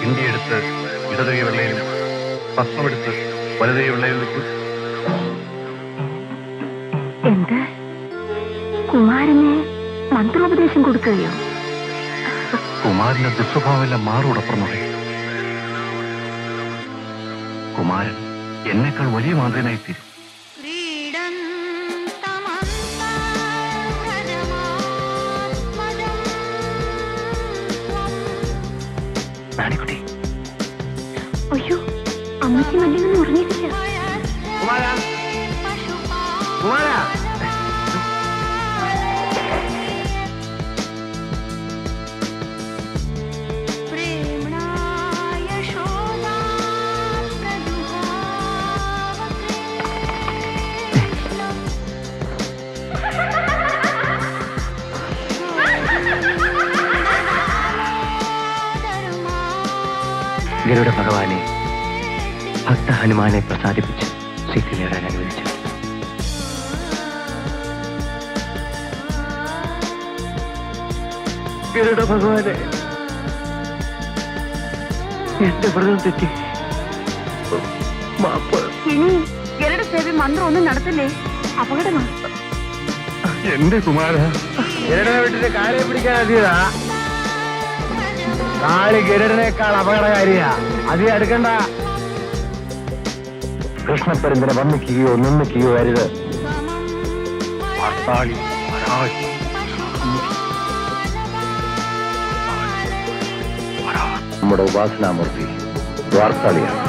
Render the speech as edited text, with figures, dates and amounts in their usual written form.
കിണ്ടിയെടുത്ത് ഇടതുകൈ വെള്ളയിലും ഭസ്മമെടുത്ത് വലതുകൈ വെള്ളയിൽ വെച്ചു. എന്ത്? കുമാരനെ മന്ത്രോപദേശം കൊടുക്കുകയോ? കുമാരന്റെ ദുസ്വഭാവമെല്ലാം മാറുടപ്പുറമേ. കുമാരൻ എന്നെക്കാൾ വലിയ മാന്ത്രികനായി തീരും. അയ്യോ, അമ്മച്ചി മല്ലിയൊന്നും ഉറങ്ങിയിട്ടില്ല. ഗരുഡ ഭഗവാനെ ഭക്ത ഹനുമാനെ പ്രസാദിപ്പിച്ച് സിദ്ധി നേടാൻ അനുവദിച്ചു. ഗരുഡ ഭഗവാനെ, എന്റെ വ്രതം തെറ്റി മാപ്പ്. ഇനി ഗരുഡ സേവി മന്ത്രം ഒന്നും നടത്തില്ലേ, അപകടമാണ്. എന്റെ കുമാര, ഗരുഡനെ വിട്ടിട്ട് കാലിയെ പിടിക്കാൻ അധികതാ. കാളി ഗരുഡനേക്കാൾ അപകടകാരിയാ, അധികം അടുക്കണ്ട. കൃഷ്ണപ്പരന്തിനെ വന്നിക്കുകയോ നിന്നിക്കുകയോ അരുത്. നമ്മുടെ ഉപാസനാമൂർത്തി വാർത്താളിയാണ്.